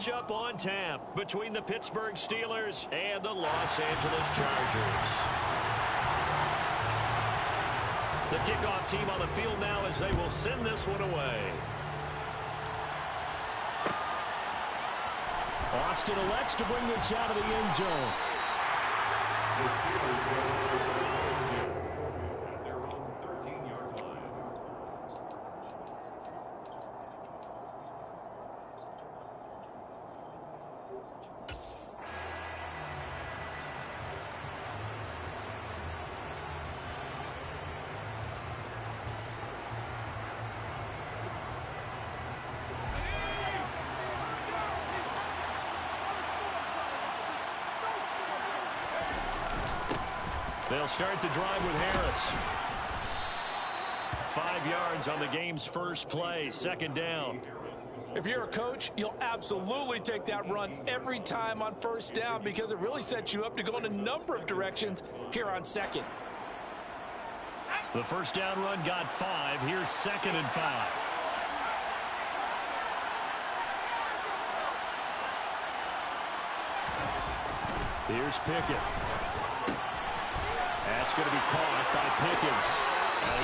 matchup on tap between the Pittsburgh Steelers and the Los Angeles Chargers. The kickoff team on the field now as they will send this one away. Austin elects to bring this out of the end zone. The Steelers go at their own 13-yard line. They'll start the drive with Harris. 5 yards on the game's first play, second down. If you're a coach, you'll absolutely take that run every time on first down because it really sets you up to go in a number of directions here on second. The first down run got 5. Here's 2nd and 5. Here's Pickett. That's going to be caught by Pickens.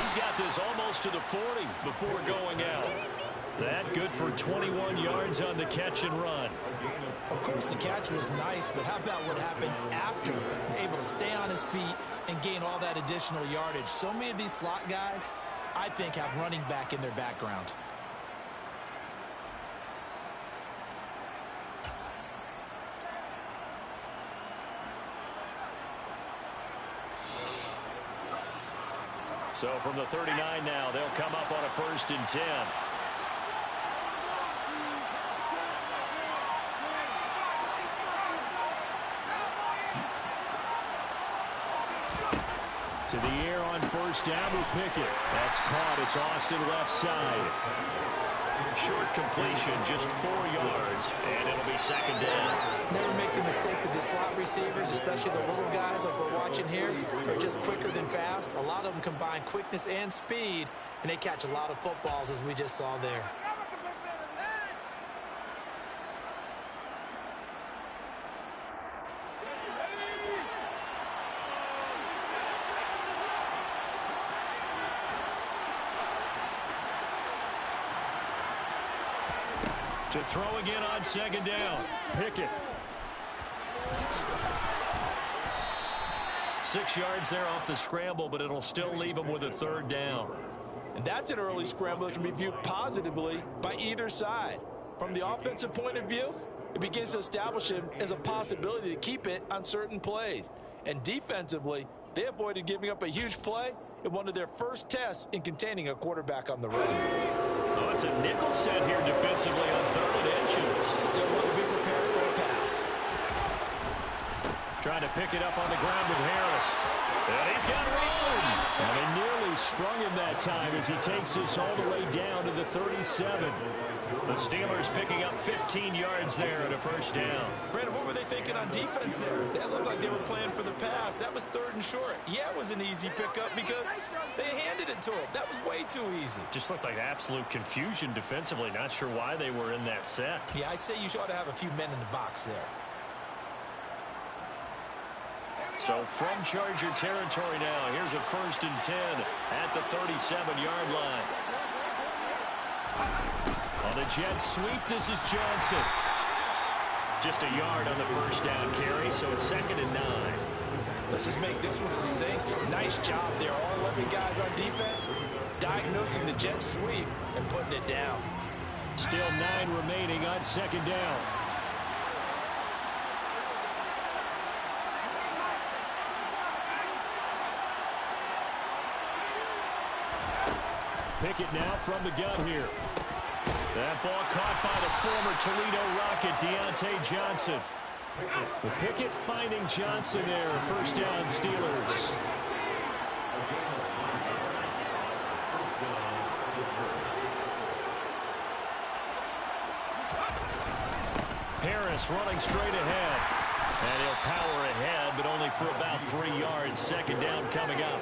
He's got this almost to the 40 before going out. That good for 21 yards on the catch and run. Of course, the catch was nice, but how about what happened after? Able to stay on his feet and gain all that additional yardage. So many of these slot guys, I think, have running back in their background. So from the 39 now, they'll come up on a 1st and 10. To the air on 1st down with Pickett. That's caught. It's Austin left side. Short completion, just 4 yards, and it'll be 2nd down. Never make the mistake that the slot receivers, especially the little guys like we're watching here, are just quicker than fast. A lot of them combine quickness and speed, and they catch a lot of footballs, as we just saw there. To throw again on 2nd down. Pickett. 6 yards there off the scramble, but it'll still leave him with a 3rd down. And that's an early scramble that can be viewed positively by either side. From the offensive point of view, it begins to establish him as a possibility to keep it on certain plays. And defensively, they avoided giving up a huge play in one of their first tests in containing a quarterback on the run. Oh, it's a nickel set here defensively on 3rd and inches. Still want to be prepared for a pass. Trying to pick it up on the ground with Harris. And he's got room. And they nearly sprung him that time as he takes this all the way down to the 37. The Steelers picking up 15 yards there at a 1st down. Brandon, what were they thinking on defense there? That looked like they were playing for the pass. That was 3rd and short. Yeah, it was an easy pickup because they handed it to him. That was way too easy. Just looked like absolute confusion defensively. Not sure why they were in that set. Yeah, I'd say you ought to have a few men in the box there. So from Charger territory now, here's a 1st and 10 at the 37-yard line. On the jet sweep, this is Johnson. Just a yard on the 1st down carry, so it's 2nd and 9. Let's just make this one succinct. Nice job there. All 11 guys on defense diagnosing the jet sweep and putting it down. Still 9 remaining on 2nd down. Pickett now from the gun here. That ball caught by the former Toledo Rocket, Deontay Johnson. The Pickett finding Johnson there. 1st down Steelers. Harris running straight ahead. And he'll power ahead, but only for about 3 yards. 2nd down coming up.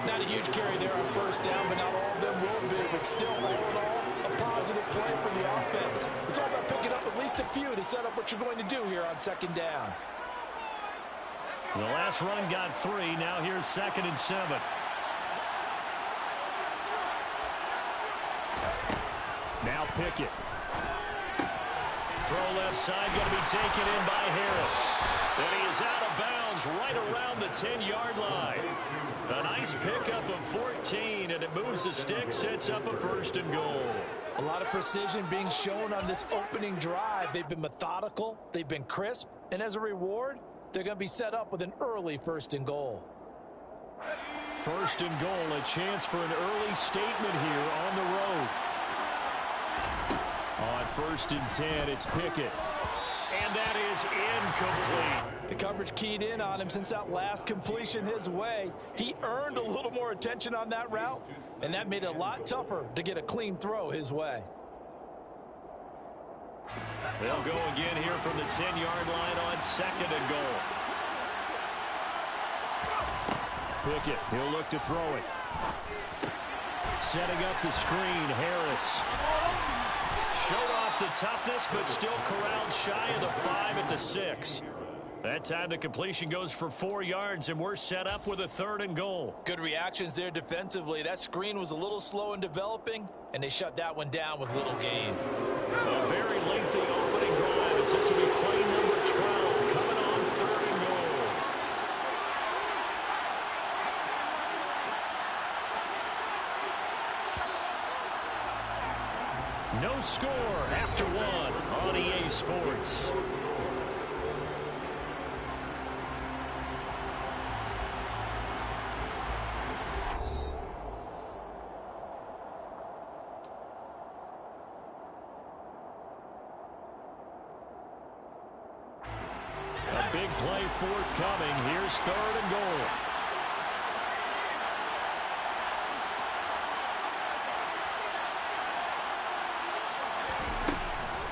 Not a huge carry there on 1st down, but not all of them will be. But still, all in all, a positive play for the offense. It's all about picking up at least a few to set up what you're going to do here on second down. The last run got 3. Now here's 2nd and 7. Now Pickett. Throw left side, going to be taken in by Harris. And he is out of bounds right around the 10-yard line. A nice pickup of 14, and it moves the stick, sets up a 1st and goal. A lot of precision being shown on this opening drive. They've been methodical, they've been crisp, and as a reward, they're going to be set up with an early 1st and goal. 1st and goal, a chance for an early statement here on the road. On 1st and 10, it's Pickett. And that is incomplete. The coverage keyed in on him since that last completion his way. He earned a little more attention on that route, and that made it a lot tougher to get a clean throw his way. They'll go again here from the 10-yard line on 2nd and goal. Pickett, he'll look to throw it. Setting up the screen, Harris. Showed off the toughness, but still corralled shy of the 5 at the 6. That time the completion goes for 4 yards, and we're set up with a 3rd and goal. Good reactions there defensively. That screen was a little slow in developing, and they shut that one down with little gain. A very lengthy opening drive as this will be play number 12 coming on 3rd and goal. No score after 1 on EA Sports. A big play forthcoming. Here's 3rd and goal.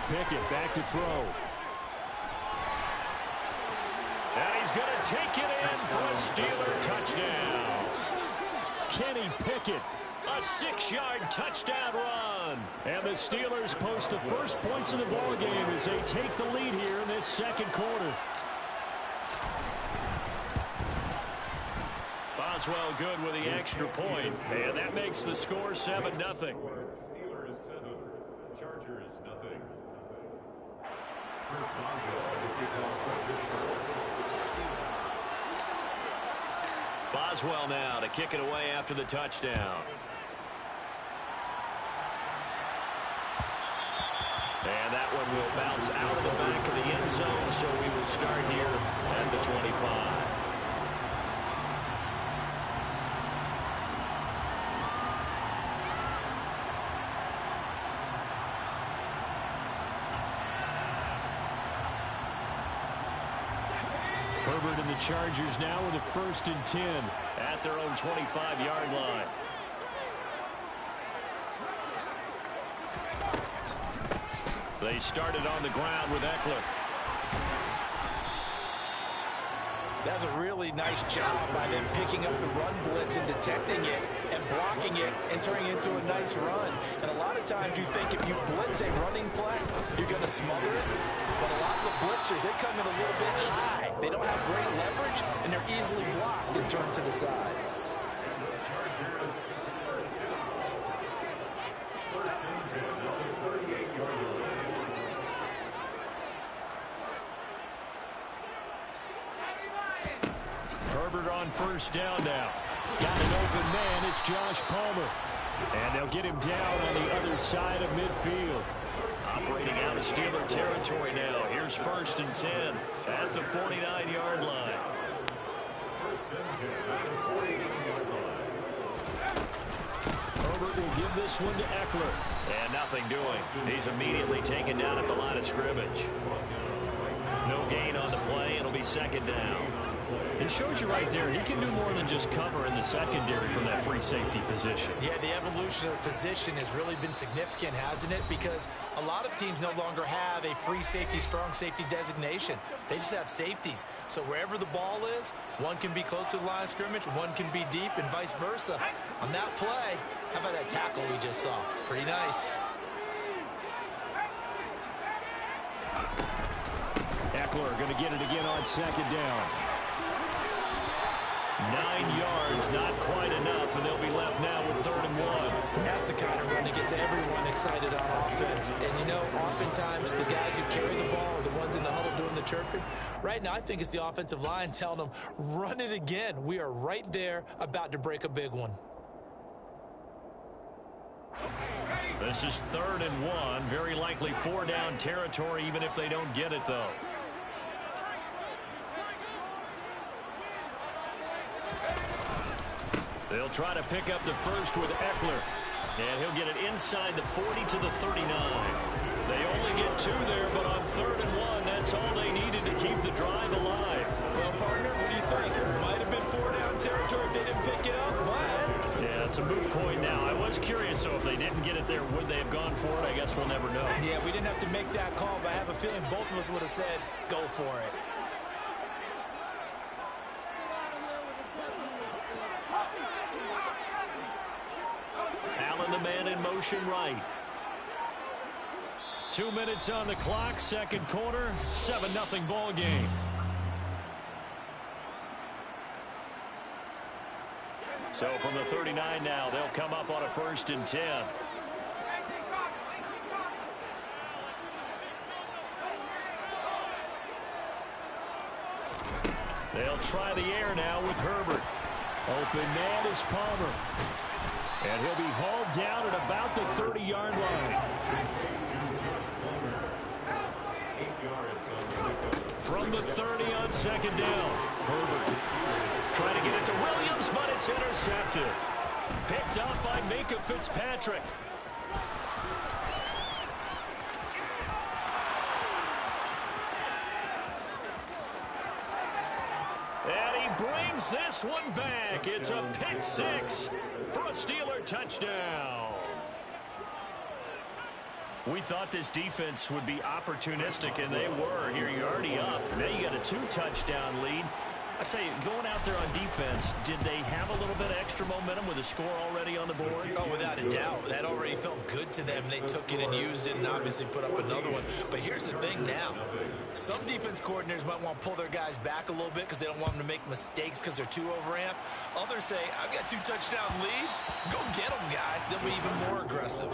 Pickett back to throw. And he's going to take it in for a Steeler touchdown. Kenny Pickett, a 6-yard touchdown run. And the Steelers post the first points of the ballgame as they take the lead here in this 2nd quarter. Boswell good with the extra point, and that makes the score 7-0. Steelers 7, Chargers nothing. First Boswell is kicked off from Pittsburgh. Boswell now to kick it away after the touchdown. And that one will bounce out of the back of the end zone, so we will start here at the 25. Herbert and the Chargers now with a 1st and 10 at their own 25-yard line. They started on the ground with Eckler. That's a really nice job by them picking up the run blitz and detecting it and blocking it and turning it into a nice run. And a lot of times you think if you blitz a running play, you're going to smother it. But a lot of the blitzers, they come in a little bit high. They don't have great leverage, and they're easily blocked and turned to the side. Herbert on 1st down now. Got an open man. It's Josh Palmer. And they'll get him down on the other side of midfield. Operating out of Steeler territory now. Here's 1st and 10 at the 49-yard line. Herbert will give this one to Eckler. And nothing doing. He's immediately taken down at the line of scrimmage. No gain on the play. It'll be 2nd down. It shows you right there, he can do more than just cover in the secondary from that free safety position. Yeah, the evolution of the position has really been significant, hasn't it? Because a lot of teams no longer have a free safety, strong safety designation. They just have safeties. So wherever the ball is, one can be close to the line of scrimmage, one can be deep, and vice versa. On that play, how about that tackle we just saw? Pretty nice. Ekeler going to get it again on second down. 9 yards, not quite enough, and they'll be left now with 3rd and 1. That's the kind of run that gets everyone excited on offense. And, you know, oftentimes the guys who carry the ball are the ones in the huddle doing the chirping. Right now, I think it's the offensive line telling them, run it again. We are right there about to break a big one. This is 3rd and 1. Very likely 4-down territory, even if they don't get it, though. They'll try to pick up the first with Ekeler. And he'll get it inside the 40 to the 39. They only get 2 there, but on 3rd and 1, that's all they needed to keep the drive alive. Well, partner, what do you think? It might have been 4-down territory if they didn't pick it up, but... Yeah, it's a moot point now. I was curious, so if they didn't get it there, would they have gone for it? I guess we'll never know. Yeah, we didn't have to make that call, but I have a feeling both of us would have said, go for it. Allen, the man in motion right. 2 minutes on the clock, second quarter, 7-0 ball game. So from the 39 now, they'll come up on a 1st and 10. They'll try the air now with Herbert. Open man is Palmer. And he'll be hauled down at about the 30-yard line. From the 30 on second down. Herbert trying to get it to Williams, but it's intercepted. Picked up by Minkah Fitzpatrick. And he brings this one back. It's a pick 6 for a Steeler touchdown. We thought this defense would be opportunistic, and they were. Here you're already up. Now you got a 2-touchdown lead. I tell you, going out there on defense, did they have a little bit of extra momentum with a score already on the board? Oh, without a doubt. That already felt good to them. They took it and used it and obviously put up another one. But here's the thing now. Some defense coordinators might want to pull their guys back a little bit because they don't want them to make mistakes because they're too overamped. Others say, I've got 2-touchdown lead. Go get them, guys. They'll be even more aggressive.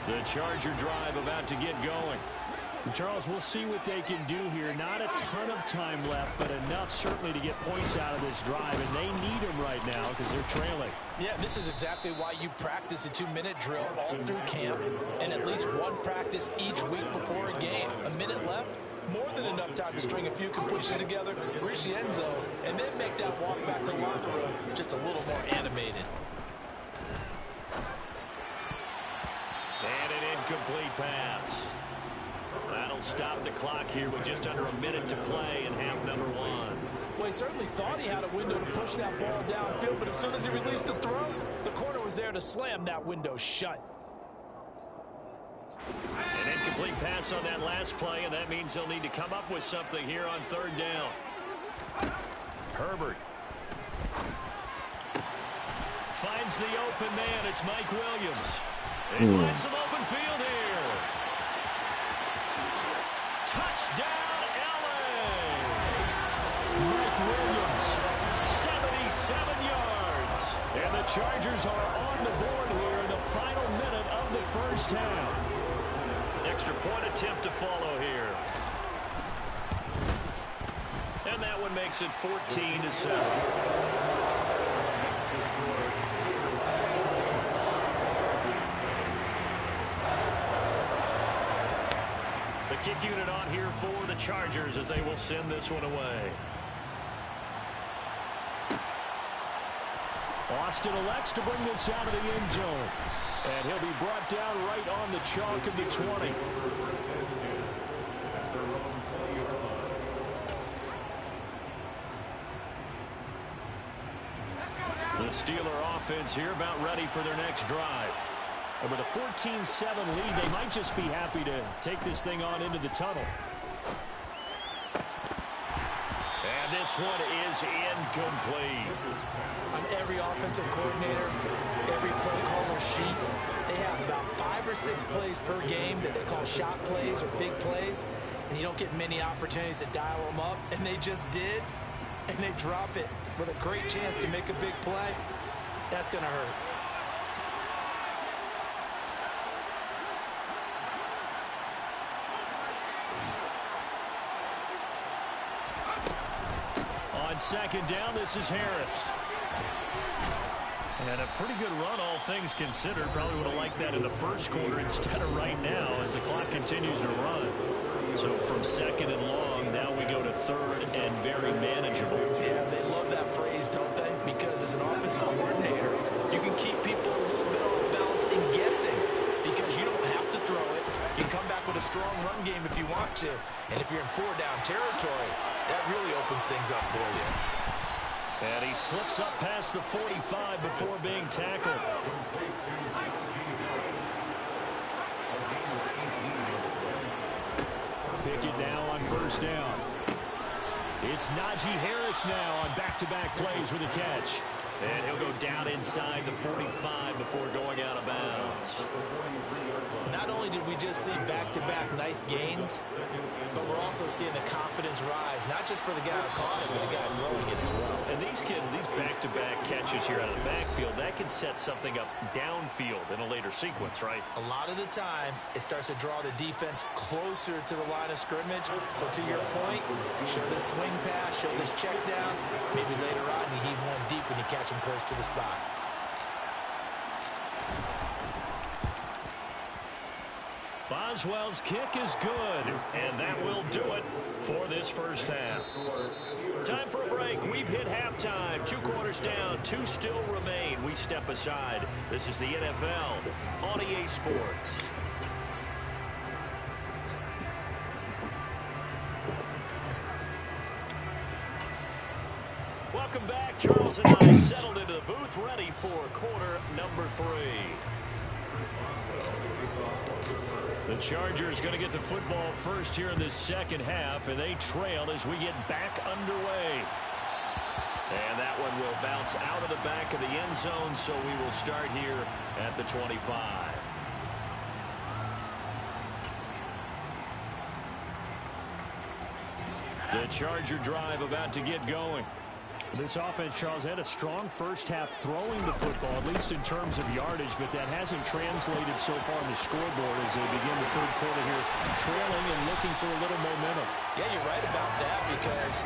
The Charger drive about to get going. Charles, we'll see what they can do here. Not a ton of time left, but enough certainly to get points out of this drive, and they need them right now because they're trailing. Yeah, this is exactly why you practice a 2-minute drill all through camp and at least one practice each week before a game. A minute left, more than enough time to string a few completions together, reach the end zone, and then make that walk back to the locker room just a little more animated. And an incomplete pass. That'll stop the clock here with just under a minute to play in half number 1. Well, he certainly thought he had a window to push that ball downfield, but as soon as he released the throw, the corner was there to slam that window shut. An incomplete pass on that last play, and that means they'll need to come up with something here on 3rd down. Herbert finds the open man. It's Mike Williams. He finds some open field here. Touchdown, LA! Mike Williams, 77 yards. And the Chargers are on the board here in the final minute of the first half. Extra point attempt to follow here. And that one makes it 14-7. The kick unit on here for the Chargers as they will send this one away. Austin elects to bring this out of the end zone. And he'll be brought down right on the chalk of the 20. The Steeler offense here about ready for their next drive. And with a 14-7 lead, they might just be happy to take this thing on into the tunnel. And this one is incomplete. On every offensive coordinator, every play caller sheet, they have about 5 or 6 plays per game that they call shot plays or big plays, and you don't get many opportunities to dial them up, and they just did, and they drop it with a great chance to make a big play. That's going to hurt. On second down, this is Harris. And a pretty good run, all things considered. Probably would have liked that in the first quarter instead of right now as the clock continues to run. So from second and long, now we go to third and very manageable. Yeah, they love that phrase, don't they? Because as an offensive coordinator, you can keep people a little bit off balance and guessing because you don't have to throw it. You can come back with a strong run game if you want to. And if you're in 4-down territory, that really opens things up for you. And he slips up past the 45 before being tackled. Pickett now on first down. It's Najee Harris now on back-to-back plays with a catch. And he'll go down inside the 45 before going out of bounds. Not only did we just see back-to-back nice gains, but we're also seeing the confidence rise, not just for the guy who caught it, but the guy throwing it as well. And these back-to-back catches here out of the backfield, that can set something up downfield in a later sequence, right? A lot of the time, it starts to draw the defense closer to the line of scrimmage. So to your point, show this swing pass, show this check down. Maybe later on you heave one deep when you catch him close to the spot. Boswell's kick is good, and that will do it for this first half. Time for a break. We've hit halftime. 2 quarters down, 2 still remain. We step aside. This is the NFL on EA Sports. Welcome back. Charles and I settled into the booth, ready for quarter number 3. The Chargers going to get the football first here in this second half, and they trail as we get back underway. And that one will bounce out of the back of the end zone, so we will start here at the 25. The Charger drive about to get going. This offense, Charles, had a strong first half throwing the football, at least in terms of yardage, but that hasn't translated so far on the scoreboard as they begin the third quarter here, trailing and looking for a little momentum. Yeah, you're right about that because,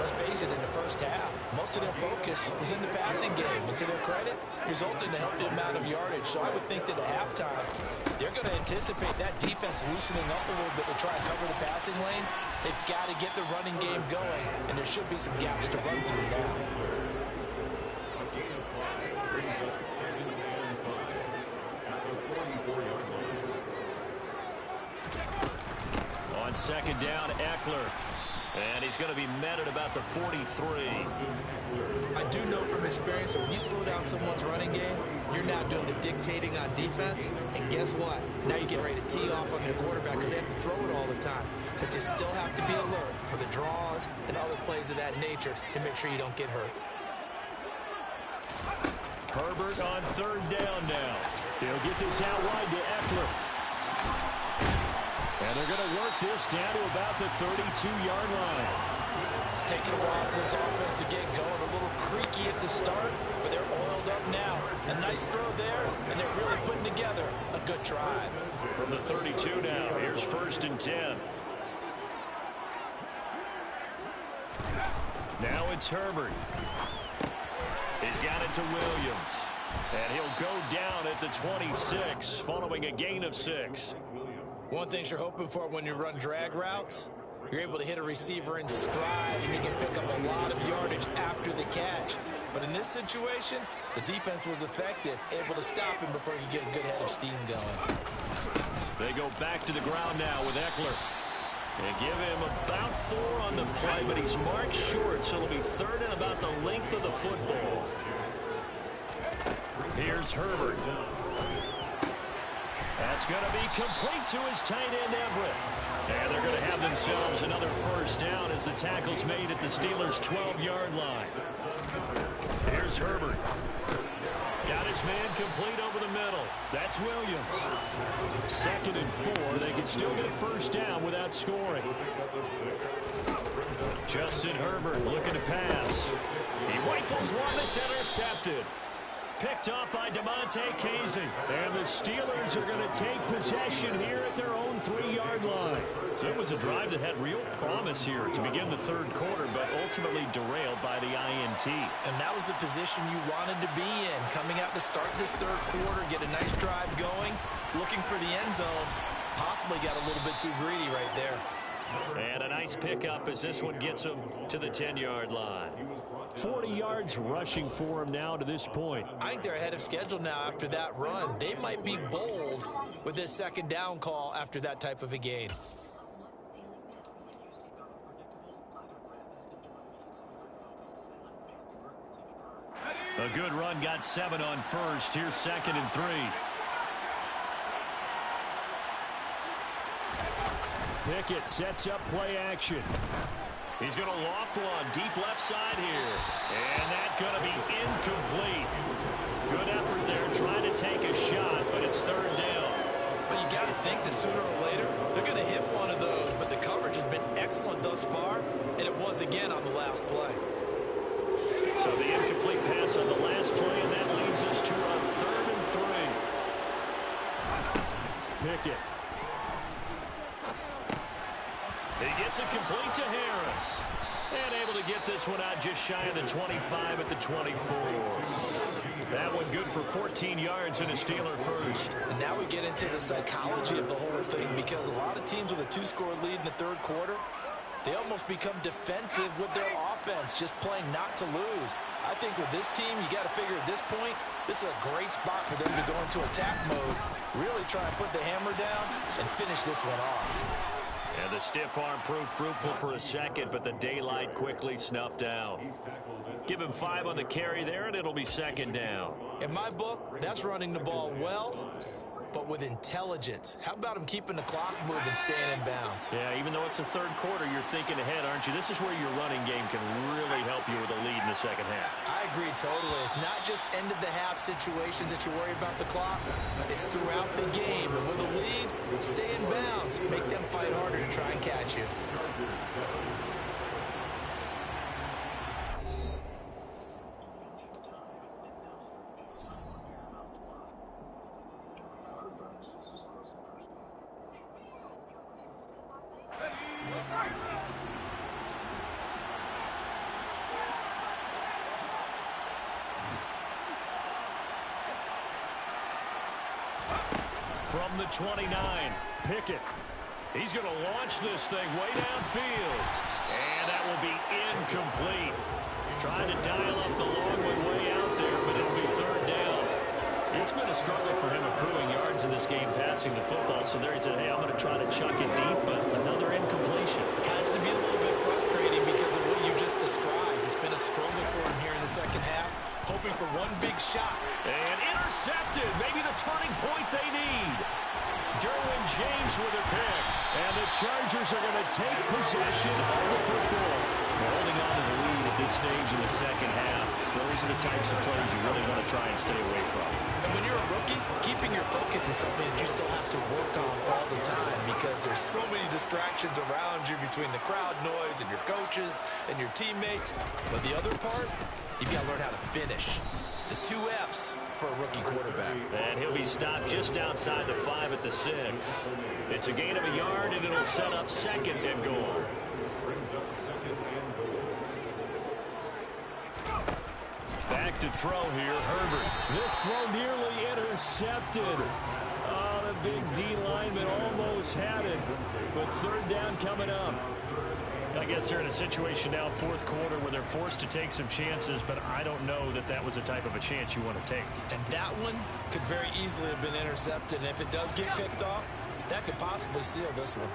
let's face it, in the first half, most of their focus was in the passing game. And to their credit, resulted in a healthy amount of yardage. So I would think that at halftime, they're going to anticipate that defense loosening up a little bit to try and cover the passing lanes. They've got to get the running game going, and there should be some gaps to run through now. On second down, Eckler. And he's going to be met at about the 43. I do know from experience that when you slow down someone's running game, you're now doing the dictating on defense. And guess what? Now you're getting ready to tee off on their quarterback because they have to throw it all the time. But you still have to be alert for the draws and other plays of that nature to make sure you don't get hurt. Herbert on third down now. He'll get this out wide to Eckler. And they're going to work this down to about the 32-yard line. It's taken a while for this offense to get going. A little creaky at the start, but they're oiled up now. A nice throw there, and they're really putting together a good drive. From the 32 now, here's first and 10. Now it's Herbert. He's got it to Williams. And he'll go down at the 26 following a gain of 6. One thing you're hoping for when you run drag routes, you're able to hit a receiver in stride and he can pick up a lot of yardage after the catch. But in this situation, the defense was effective, able to stop him before he could get a good head of steam going. They go back to the ground now with Eckler. And give him about 4 on the play, but he's marked short, so it'll be third and about the length of the football. Here's Herbert. That's going to be complete to his tight end, Everett. And they're going to have themselves another first down as the tackle's made at the Steelers' 12-yard line. Here's Herbert. Got his man complete over the middle. That's Williams. 2nd and 4. They can still get a first down without scoring. Justin Herbert looking to pass. He rifles one that's intercepted. Picked up by DeMonte Casey. And the Steelers are going to take possession here at their own 3-yard line. So it was a drive that had real promise here to begin the third quarter, but ultimately derailed by the INT. And that was the position you wanted to be in. Coming out to start this third quarter, get a nice drive going, looking for the end zone. Possibly got a little bit too greedy right there. And a nice pickup as this one gets him to the 10-yard line. 40 yards rushing for him now to this point. I think they're ahead of schedule now after that run. They might be bold with this second down call after that type of a gain. A good run, got 7 on first. Here's 2nd and 3. Pickett sets up play action. He's going to loft one deep left side here. And that's going to be incomplete. Good effort there trying to take a shot, but it's 3rd down. Well, you got to think that sooner or later they're going to hit one of those, but the coverage has been excellent thus far, and it was again on the last play. So the incomplete pass on the last play, and that leads us to a 3rd and 3. Pickett. He gets it complete to Harris. And able to get this one out just shy of the 25 at the 24. That one good for 14 yards and a Steeler first. And now we get into the psychology of the whole thing, because a lot of teams with a 2-score lead in the third quarter, they almost become defensive with their offense, just playing not to lose. I think with this team, you got to figure at this point, this is a great spot for them to go into attack mode, really try and put the hammer down and finish this one off. And the stiff arm proved fruitful for a second, but the daylight quickly snuffed out. Give him 5 on the carry there, and it'll be 2nd down. In my book, that's running the ball well, but with intelligence. How about him keeping the clock moving, staying in bounds? Yeah, even though it's the third quarter, you're thinking ahead, aren't you? This is where your running game can really help you with a lead in the second half. I agree totally. It's not just end-of-the-half situations that you worry about the clock. It's throughout the game. And with a lead, stay in bounds. Make them fight harder to try and catch you. From the 29, Pickett. He's going to launch this thing way downfield. And that will be incomplete. Trying to dial up the long one way out there, but it'll be 3rd down. It's been a struggle for him accruing yards in this game passing the football. So there he said, hey, I'm going to try to chuck it deep, but another incompletion. Has to be a little bit frustrating because of what you just described. It's been a struggle for him here in the second half, hoping for one big shot. And intercepted. Maybe the turning point they need. Derwin James with a pick. And the Chargers are going to take possession of the football. Holding on to the lead at this stage in the second half. Those are the types of plays you really want to try and stay away from. And when you're a rookie, keeping your focus is something that you still have to work on all the time, because there's so many distractions around you between the crowd noise and your coaches and your teammates. But the other part, you've got to learn how to finish. The 2 F's for a rookie quarterback. And he'll be stopped just outside the 5 at the 6. It's a gain of a yard, and it'll set up 2nd and goal. Back to throw here, Herbert. This throw nearly intercepted. Oh, the big D lineman almost had it, but 3rd down coming up. I guess they're in a situation now, 4th quarter, where they're forced to take some chances, but I don't know that that was the type of a chance you want to take. And that one could very easily have been intercepted, and if it does get picked off, that could possibly seal this one.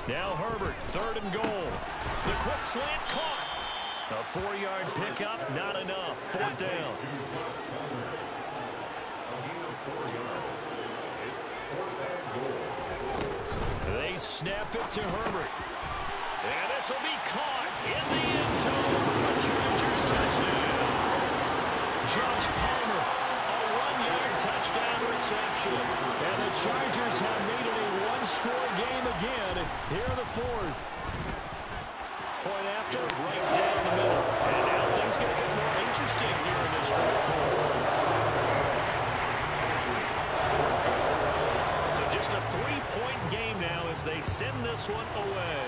Now Herbert, 3rd and goal. The quick slant caught. A 4-yard pickup, not enough. 4th down. snap it to Herbert. And this will be caught in the end zone for a Chargers touchdown. Josh Palmer, a 1-yard touchdown reception. And the Chargers have made it a one-score game again here in the fourth. Point after, right down the middle. And now things get a bit more interesting here in this fourth quarter. So just a 3-point game now as they send this one away.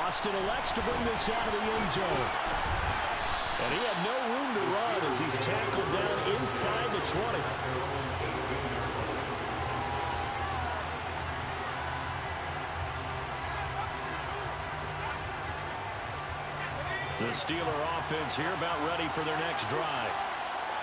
Austin elects to bring this out of the end zone. And he had no room to run as he's tackled down inside the 20. The Steeler offense here about ready for their next drive.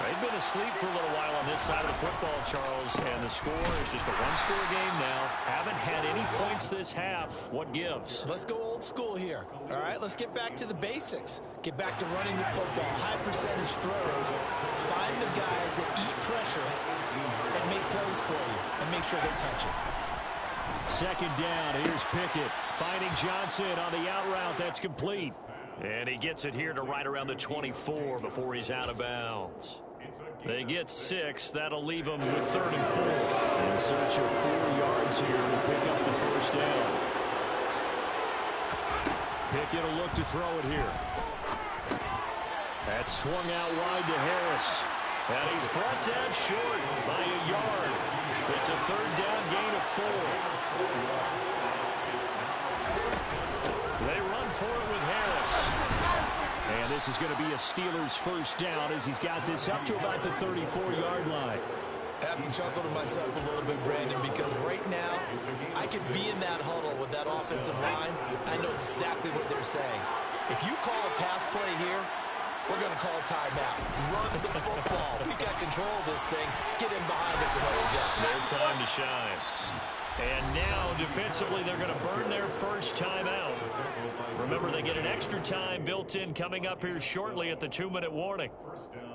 They've been asleep for a little while on this side of the football, Charles, and the score is just a one-score game now. Haven't had any points this half. What gives? Let's go old school here. All right, let's get back to the basics. Get back to running the football, high percentage throws. Find the guys that eat pressure and make plays for you and make sure they touch it. Second down, here's Pickett. Finding Johnson on the out route, that's complete. And he gets it here to right around the 24 before he's out of bounds. They get 6. That'll leave them with 3rd and 4. In search of 4 yards here to pick up the first down. Pickett will look to throw it here. That's swung out wide to Harris. And he's brought down short by a yard. It's a 3rd down gain of 4. They run for it with Harris. And this is going to be a Steelers first down as he's got this up to about the 34-yard line. I have to chuckle to myself a little bit, Brandon, because right now I could be in that huddle with that offensive line. I know exactly what they're saying. If you call a pass play here, we're going to call timeout. Run the football. We got control of this thing. Get in behind us and let's go. No time to shine. And now, defensively, they're going to burn their first timeout. Remember, they get an extra time built in coming up here shortly at the 2-minute warning.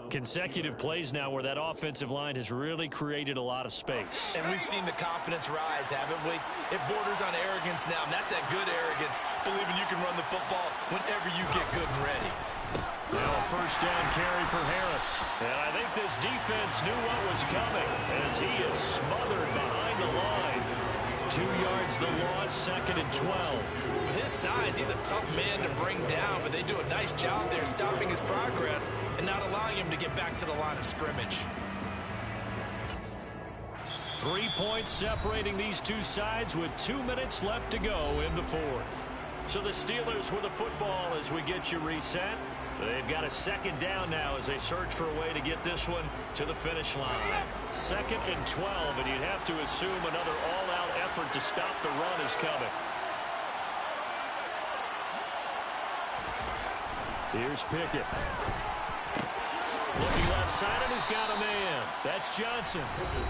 Consecutive plays now where that offensive line has really created a lot of space. And we've seen the confidence rise, haven't we? It borders on arrogance now, and that's that good arrogance, believing you can run the football whenever you get good and ready. Now a first down carry for Harris. And I think this defense knew what was coming as he is smothered behind the line. 2 yards the loss, 2nd and 12. With his size, he's a tough man to bring down, but they do a nice job there stopping his progress and not allowing him to get back to the line of scrimmage. 3 points separating these two sides with 2 minutes left to go in the fourth. So the Steelers with the football as we get you reset. They've got a second down now as they search for a way to get this one to the finish line. 2nd and 12, and you'd have to assume another all-out effort to stop the run is coming. Here's Pickett. Looking left side, and he's got a man. That's Johnson.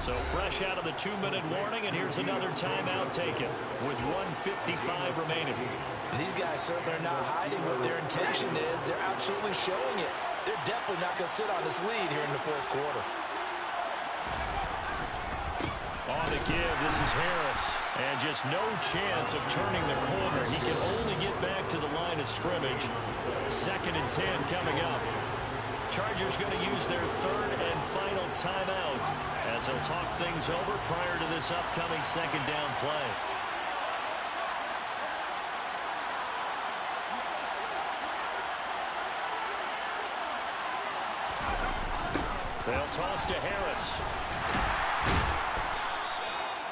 So fresh out of the 2-minute warning, and here's another timeout taken with 1:55 remaining. These guys certainly are not hiding what their intention is. They're absolutely showing it. They're definitely not going to sit on this lead here in the fourth quarter. On the give, this is Harris. And just no chance of turning the corner. He can only get back to the line of scrimmage. 2nd and 10 coming up. Chargers going to use their 3rd and final timeout as they'll talk things over prior to this upcoming 2nd down play. They'll toss to Harris.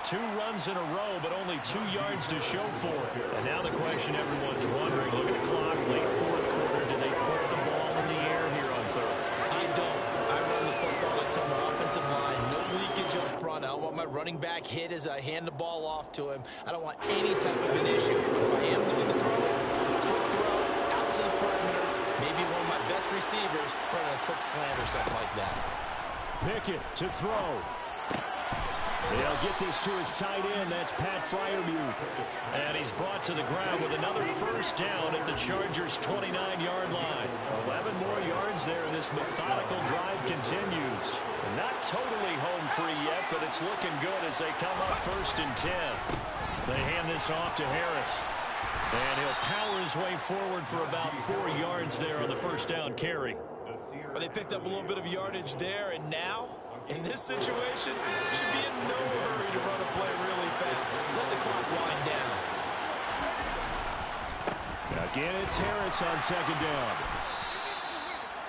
2 runs in a row, but only 2 yards to show for it. And now the question everyone's wondering, look at the clock, late fourth quarter, do they put the ball in the air here on 3rd? I don't. I run the football. I tell my offensive line, no leakage up front. I don't want my running back hit as I hand the ball off to him. I don't want any type of an issue. But if I am going to throw, quick throw, out to the perimeter, maybe one of my best receivers running a quick slant or something like that. Pickett to throw. They'll get this to his tight end. That's Pat Freiermuth. And he's brought to the ground with another first down at the Chargers' 29-yard line. 11 more yards there. This methodical drive continues. Not totally home free yet, but it's looking good as they come up 1st and 10. They hand this off to Harris. And he'll power his way forward for about 4 yards there on the first down carry. But they picked up a little bit of yardage there, and now, in this situation, should be in no hurry to run a play really fast. Let the clock wind down. Again, it's Harris on 2nd down.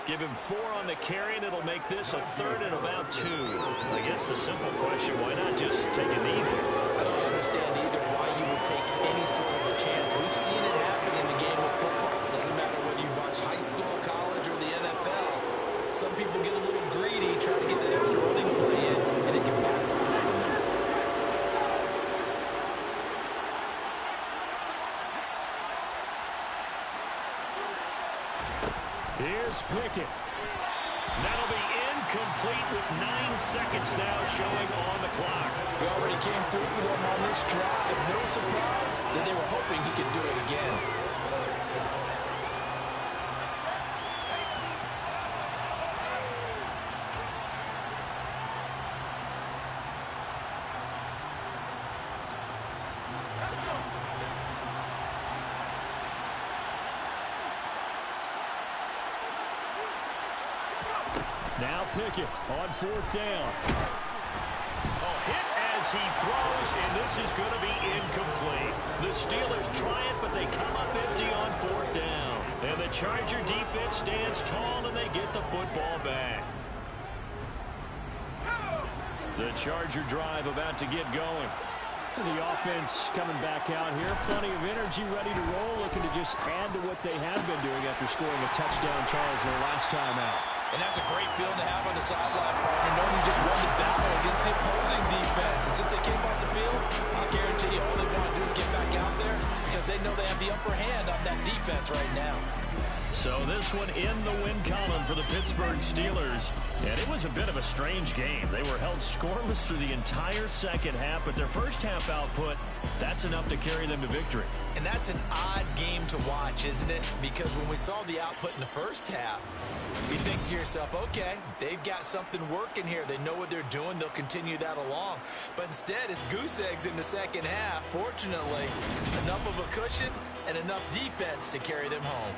Give him 4 on the carry, and it'll make this a 3rd and about 2. I guess the simple question, why not just take a knee there? I don't understand either why you would take any sort of a chance. We've seen it happen in the game of football. It doesn't matter whether you watch high school, college, or the NFL. Some people get a little greedy, try to get that extra running play in, and it can backfire on them. Here's Pickett. That'll be incomplete with 9 seconds now showing on the clock. He already came through for them on this drive. No surprise that they were hoping he could do it again. Now Pickett on 4th down. Hit as he throws, and this is going to be incomplete. The Steelers try it, but they come up empty on 4th down. And the Charger defense stands tall, and they get the football back. The Charger drive about to get going. The offense coming back out here. Plenty of energy, ready to roll, looking to just add to what they have been doing after scoring a touchdown, Charles, their last time out. And that's a great feeling to have on the sideline, partner, knowing you just won the battle against the opposing defense. And since they came off the field, I'll guarantee you all they want to do is get back out there because they know they have the upper hand on that defense right now. So this one in the win column for the Pittsburgh Steelers. And it was a bit of a strange game. They were held scoreless through the entire second half, but their first half output, that's enough to carry them to victory. And that's an odd game to watch, isn't it? Because when we saw the output in the first half, you think to yourself, okay, they've got something working here. They know what they're doing. They'll continue that along. But instead, it's goose eggs in the second half. Fortunately, enough of a cushion and enough defense to carry them home.